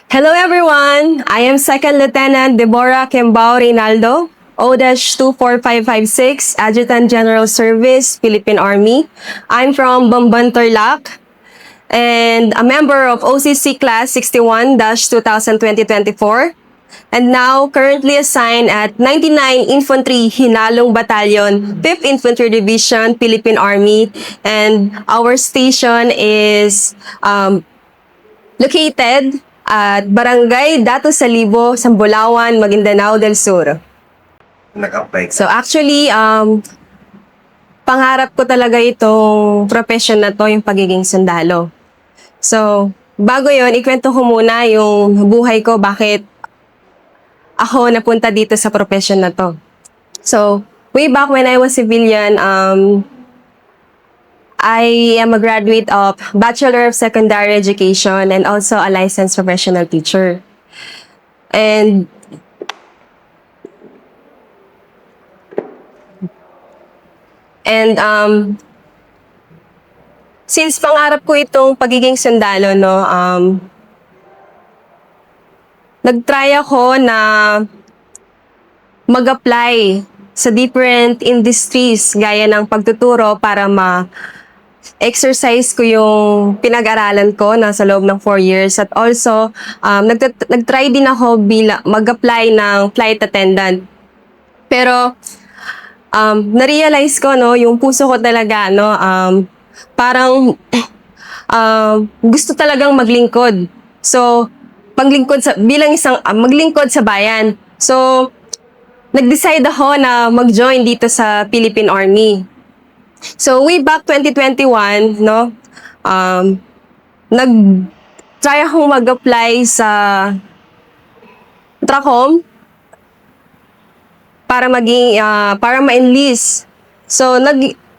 Hello everyone! I am Second Lieutenant Deborah Kembao Reynaldo, O-24556, Adjutant General Service, Philippine Army. I'm from Bamban, Tarlac, and a member of OCC Class 61-2020-24, and now currently assigned at 99 Infantry Hinalong Battalion, 5th Infantry Division, Philippine Army, and our station is located at Barangay Dato Salibo, Sambulawan, Maguindanao del Sur. Nag-apply ka. So actually, pangarap ko talaga itong profession na to, yung pagiging sundalo. So, bago yon, ikwento ko muna yung buhay ko, bakit ako napunta dito sa profession na to. So, way back when I was civilian, I am a graduate of Bachelor of Secondary Education and also a licensed professional teacher. And since pangarap ko itong pagiging sundalo, no, nag-try ako na mag-apply sa different industries gaya ng pagtuturo para exercise ko yung pinag-aralan ko na sa loob ng 4 years. At also, nag-try din ako mag-apply ng flight attendant. Pero, na-realize ko, no, yung puso ko talaga, no, parang gusto talagang maglingkod. So, maglingkod sa bayan. So, nag-decide ako na mag-join dito sa Philippine Army. So, way back 2021, no, nag-try akong mag-apply sa Tracom para ma-enlist. So,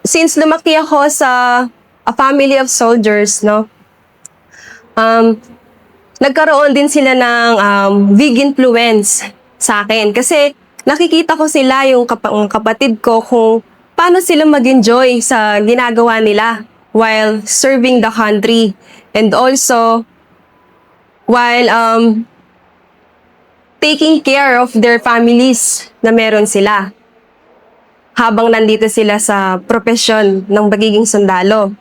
since lumaki ako sa a family of soldiers, no, nagkaroon din sila ng big influence sa akin. Kasi nakikita ko sila, yung kapatid ko, kung paano sila mag-enjoy sa ginagawa nila while serving the country. And also, while taking care of their families na meron sila habang nandito sila sa profesyon ng pagiging sundalo.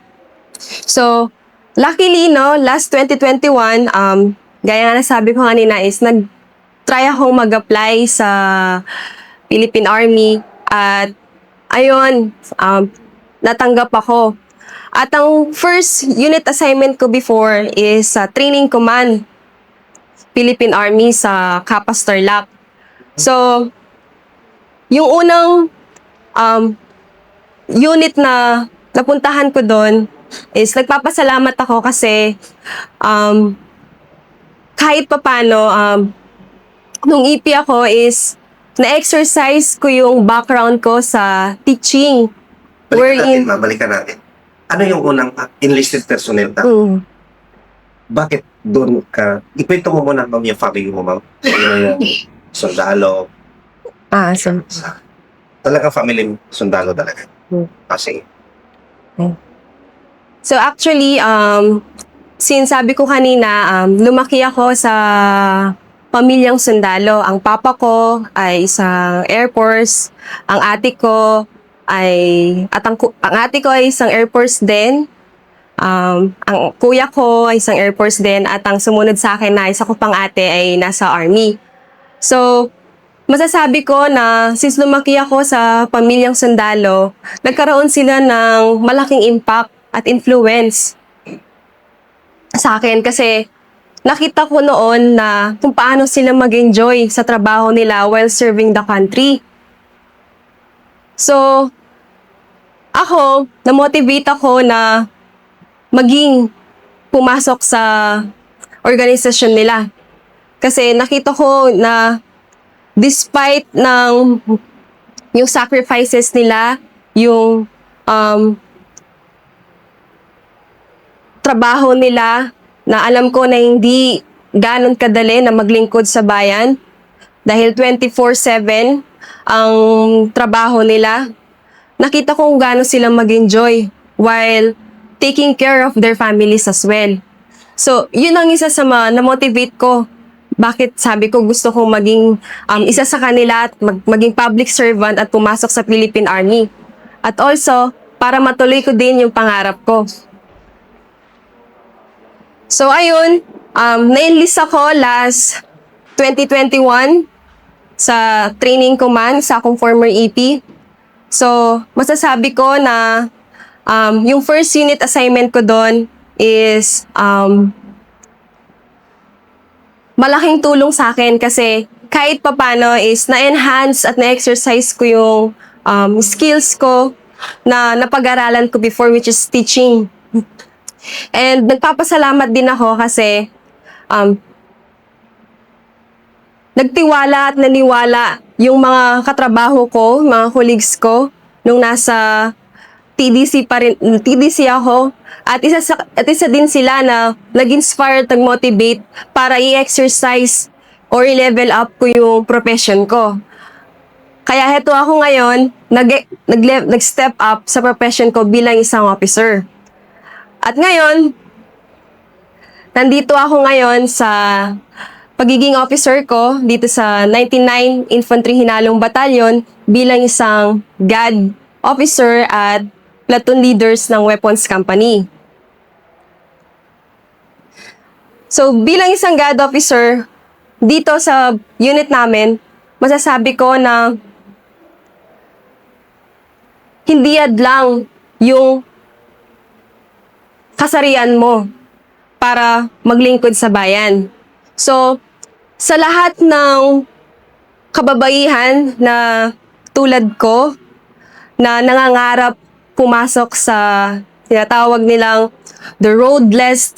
So, luckily, no, last 2021, gaya nga nasabi ko kanina, is nag-try akong mag-apply sa Philippine Army at ayun, natanggap ako. At ang first unit assignment ko before is sa Training Command, Philippine Army sa Capas, Tarlac. So, yung unang unit na napuntahan ko doon is nagpapasalamat ako kasi kahit papano, nung EP ako is na-exercise ko yung background ko sa teaching. Balikan natin. Ano yung unang enlisted personnel ka? Bakit doon ka? Ikwento mo muna, ma'am, yung family mo, ma'am. Yung sundalo. Talaga family sundalo talaga. Kasi. So actually, since sabi ko kanina, lumaki ako sa pamilyang sundalo. Ang papa ko ay isang Air Force, ang ate ko ay isang Air Force din. Ang kuya ko ay isang Air Force din, at ang sumunod sa akin na isa ko pang ate ay nasa Army. So, masasabi ko na since lumaki ako sa pamilyang sundalo, nagkaroon sila ng malaking impact at influence sa akin kasi nakita ko noon na kung paano sila mag-enjoy sa trabaho nila while serving the country. So, ako, na-motivate ako na pumasok sa organisasyon nila. Kasi nakita ko na despite ng yung sacrifices nila, yung trabaho nila, na alam ko na hindi ganon kadali na maglingkod sa bayan dahil 24/7 ang trabaho nila. Nakita ko kung gaano sila mag-enjoy while taking care of their families as well. So, yun ang isa sa na-motivate ko bakit sabi ko gusto kong maging isa sa kanila at maging public servant at pumasok sa Philippine Army. At also, para matuloy ko din yung pangarap ko. So ayun, na-enlist ako last 2021 sa training command sa akong former EP. So, masasabi ko na yung first unit assignment ko doon is malaking tulong sa akin kasi kahit papano is na-enhance at na-exercise ko yung skills ko na napag-aralan ko before, which is teaching. And nagpapasalamat din ako kasi nagtiwala at naniwala yung mga katrabaho ko, mga colleagues ko, nung nasa TDC ako. At isa din sila na nag-inspire at nag-motivate para i-exercise or i-level up ko yung profession ko. Kaya heto ako ngayon, nag-step up sa profession ko bilang isang officer. At ngayon, nandito ako ngayon sa pagiging officer ko dito sa 99 Infantry Hinalong Battalion bilang isang GAD officer at platoon leaders ng weapons company. So, bilang isang GAD officer, dito sa unit namin, masasabi ko na hindi lang yung kasarian mo para maglingkod sa bayan. So, sa lahat ng kababaihan na tulad ko, na nangangarap pumasok sa tinatawag nilang the road less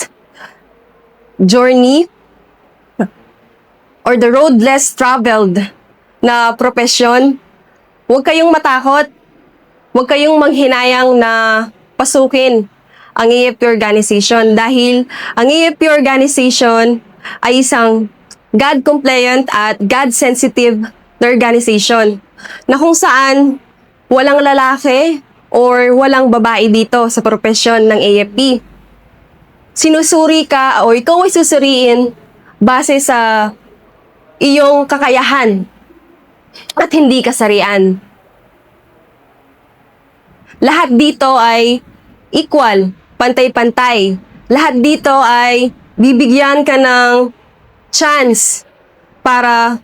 journey or the road less traveled na profesyon, huwag kayong matakot. Huwag kayong manghinayang na pasukin ang AFP organization dahil ang AFP organization ay isang God-compliant at God-sensitive na organization na kung saan walang lalaki or walang babae dito sa profesyon ng AFP. Sinusuri ka o ikaw ay susuriin base sa iyong kakayahan at hindi kasarian. Lahat dito ay equal, pantay-pantay. Lahat dito ay bibigyan ka ng chance para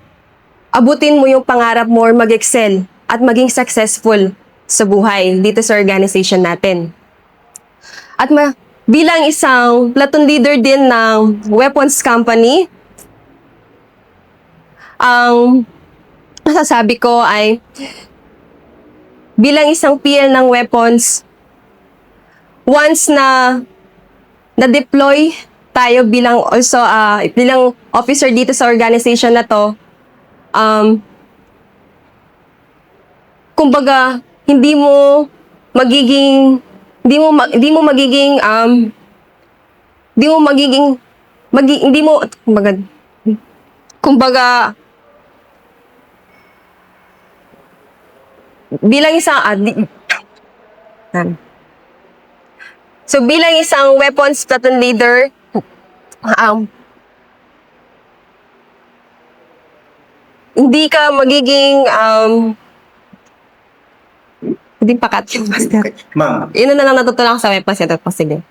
abutin mo yung pangarap mo or mag-excel at maging successful sa buhay dito sa organization natin. At bilang isang platoon leader din ng weapons company, ang masasabi ko ay bilang isang PL ng weapons, once na na-deploy tayo bilang also bilang officer dito sa organization na to, kumbaga hindi mo magiging bilang isang so bilang isang weapons platoon leader, hindi ka magiging hindi pakat yung master. Ma'am, Yun na lang natutunan ko sa weapons ito po. Sige.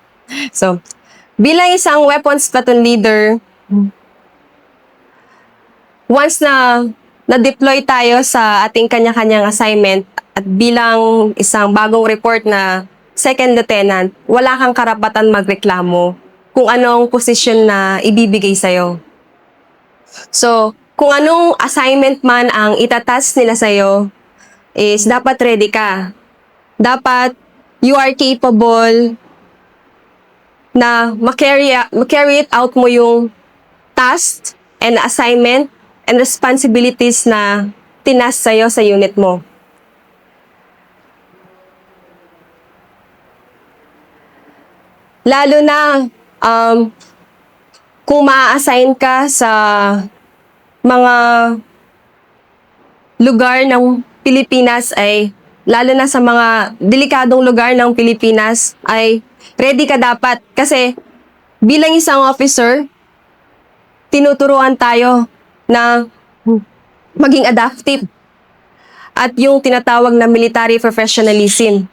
So, bilang isang weapons platoon leader, once na na-deploy tayo sa ating kanya-kanyang assignment at bilang isang bagong report na second lieutenant, wala kang karapatan magreklamo kung anong posisyon na ibibigay sa'yo. So, kung anong assignment man ang itatas nila sa'yo, is dapat ready ka. Dapat you are capable na ma-carry it out mo yung task and assignment and responsibilities na tinas sa'yo sa unit mo. Lalo na kung ma-assign ka sa mga lugar ng Pilipinas ay lalo na sa mga delikadong lugar ng Pilipinas ay ready ka dapat kasi bilang isang officer, tinuturuan tayo na maging adaptive at yung tinatawag na military professionalism.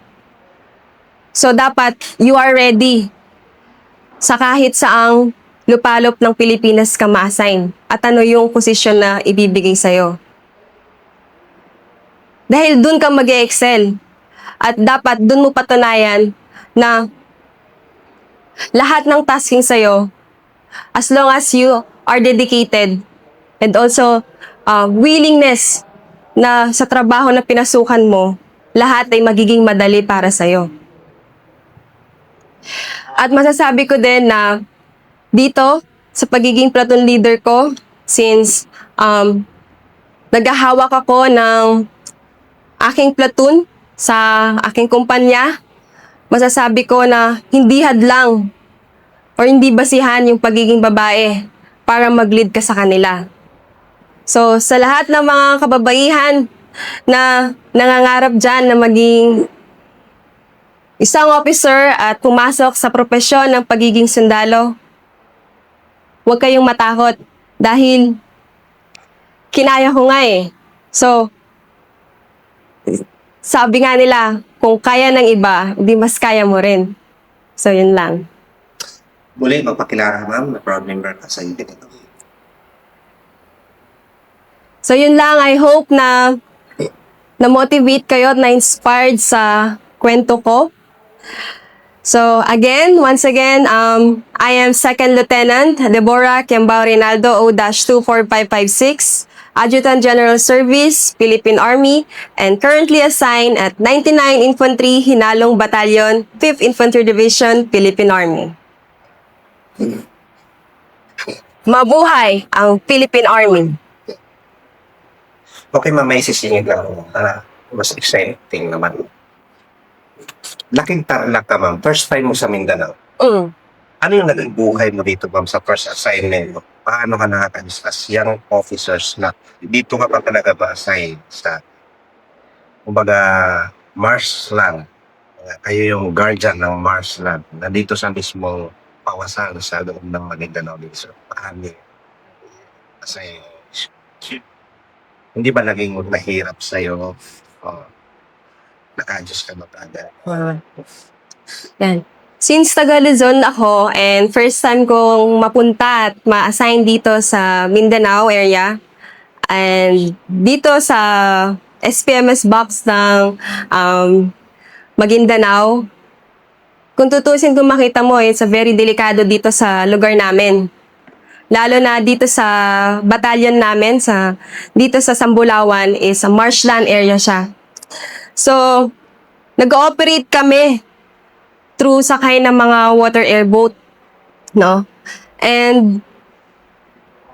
So dapat you are ready sa kahit saang lupalop ng Pilipinas ka ma-assign at ano yung posisyon na ibibigay sa'yo. Dahil dun ka mag-excel at dapat dun mo patunayan na lahat ng tasking sa'yo, as long as you are dedicated and also willingness na sa trabaho na pinasukan mo, lahat ay magiging madali para sa'yo. At masasabi ko din na dito, sa pagiging platoon leader ko, since naghahawak ako ng aking platoon sa aking kumpanya, masasabi ko na hindi hadlang or hindi basihan yung pagiging babae para mag-lead ka sa kanila. So, sa lahat ng mga kababaihan na nangangarap dyan na maging isang officer at pumasok sa propesyon ng pagiging sundalo, huwag kayong matakot dahil kinaya ko nga eh. So, sabi nga nila, kung kaya ng iba, hindi mas kaya mo rin. So, yun lang. Muli, magpakilala ma'am na proud member ka sa unit ito. So, yun lang. I hope na na-motivate kayo at na-inspired sa kwento ko. So, once again, I am Second Lieutenant Deborah Kiambao Rinaldo O-24556, Adjutant General Service, Philippine Army, and currently assigned at 99 Infantry Hinalong Battalion, 5th Infantry Division, Philippine Army. Mabuhay ang Philippine Army! Okay ma'am, may sisingit lang ako para mas exciting naman. Laking Tarlac ka ma'am, first time mo sa Mindanao. Ano yung naging buhay mo dito ma'am sa first assignment mo? Paano ka nakaka-discuss young officers na dito ka pa talaga ba-assign sa kumbaga marshland? Kayo yung guardian ng marshland na dito sa mismong pawasan sa loob ng Maguindanao dito. Paano? Kasi hindi ba naging mahirap sa'yo? Naka-adjust ka ba agad? Yan. Since taga Luzon ako and first time kong mapunta at ma-assign dito sa Mindanao area and dito sa SPMS box ng Maguindanao, kung tutusin kung makita mo, it's a very delikado dito sa lugar namin. Lalo na dito sa battalion namin, dito sa Sambulawan is a marshland area siya. So, nag-ooperate kami through sakay ng mga water airboat, no? And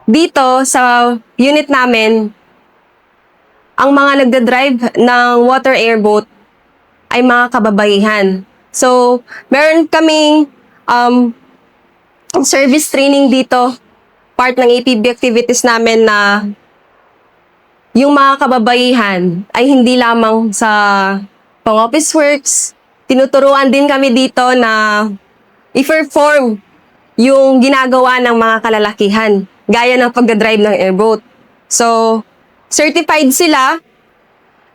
dito sa unit namin, ang mga nagda-drive ng water airboat ay mga kababaihan. So, meron kaming service training dito, part ng APB activities namin na yung mga kababaihan ay hindi lamang sa pang-office works, tinuturuan din kami dito na i-perform yung ginagawa ng mga kalalakihan, gaya ng pagdadrive ng airboat. So, certified sila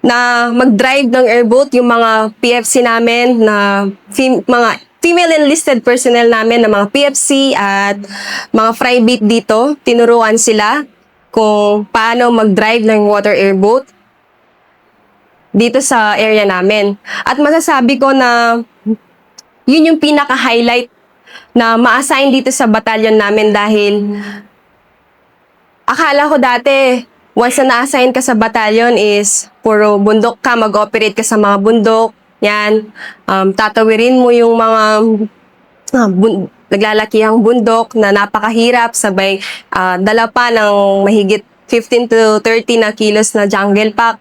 na mag-drive ng airboat, yung mga PFC namin, na mga female enlisted personnel namin na mga PFC at mga private dito, tinuruan sila kung paano mag-drive ng water airboat dito sa area namin. At masasabi ko na yun yung pinaka-highlight na ma-assign dito sa battalion namin dahil akala ko dati, once na na-assign ka sa battalion is puro bundok ka, mag-operate ka sa mga bundok, yan, tatawirin mo yung mga naglalakihang bundok na napakahirap, sabay dala pa ng mahigit 15 to 30 na kilos na jungle pack.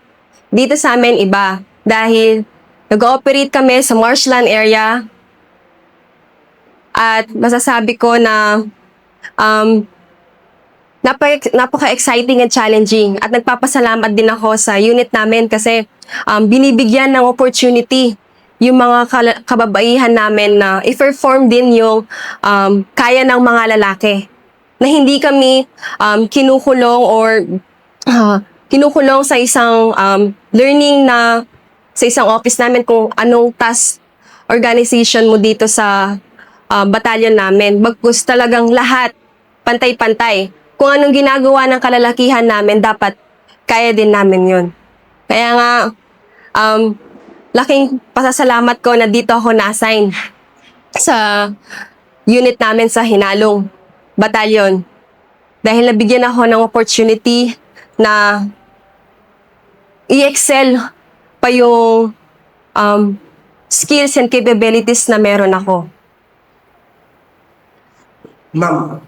Dito sa amin iba dahil nag-ooperate kami sa marshland area at masasabi ko na napaka-exciting and challenging at nagpapasalamat din ako sa unit namin kasi binibigyan ng opportunity yung mga kababaihan namin na i-perform din yung kaya ng mga lalaki na hindi kami kinukulong or kinukulong sa isang learning na sa isang office namin kung anong task organization mo dito sa batalyon namin. Bagkus talagang lahat pantay-pantay. Kung anong ginagawa ng kalalakihan namin, dapat kaya din namin yun. Kaya nga, laking pasasalamat ko na dito ako na-assign sa unit namin sa Hinalong Batalyon. Dahil nabigyan ako ng opportunity na i-excel pa yung skills and capabilities na meron ako. Ma'am,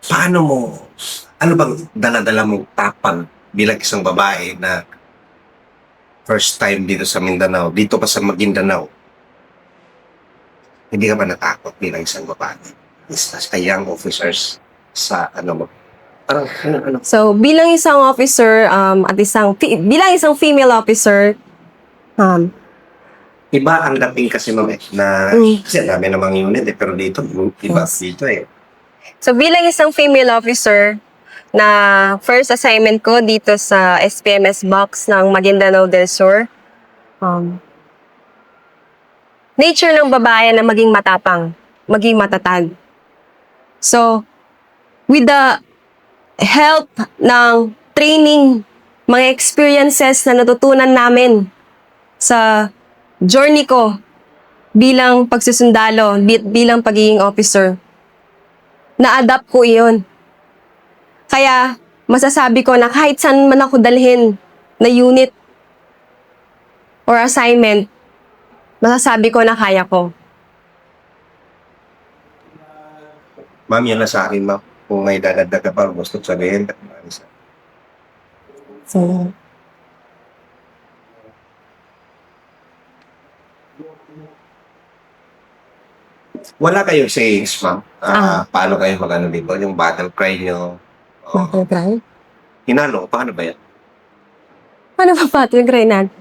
paano mo, ano bang dala-dala mong tapang bilang isang babae na first time dito sa Mindanao, dito pa sa Maguindanao? Hindi ka ba natakot bilang isang babae? Sa young officers sa ano mo? Parang, ano? So, bilang isang officer at bilang isang female officer, Iba ang dating kasi ma'am na kasi dami namang unit pero dito, iba Yes. dito eh. So, bilang isang female officer na first assignment ko dito sa SPMS box ng Maguindanao del Sur, nature ng babae na maging matapang, maging matatag. So, with the help ng training, mga experiences na natutunan namin sa journey ko bilang pagsusundalo, bilang pagiging officer, na-adapt ko iyon. Kaya, masasabi ko na kahit saan man ako dalhin na unit or assignment, masasabi ko na kaya ko. Ma'am, yan na sa akin ma'am. Kung may dadagdag ka pa, gusto ko sabihin. So, Wala kayong sayings ma'am. Paano kayo mag-ano dito? Yung battle cry nyo. battle cry? Hinalo, paano ba yan? Ano ba battle cry nan?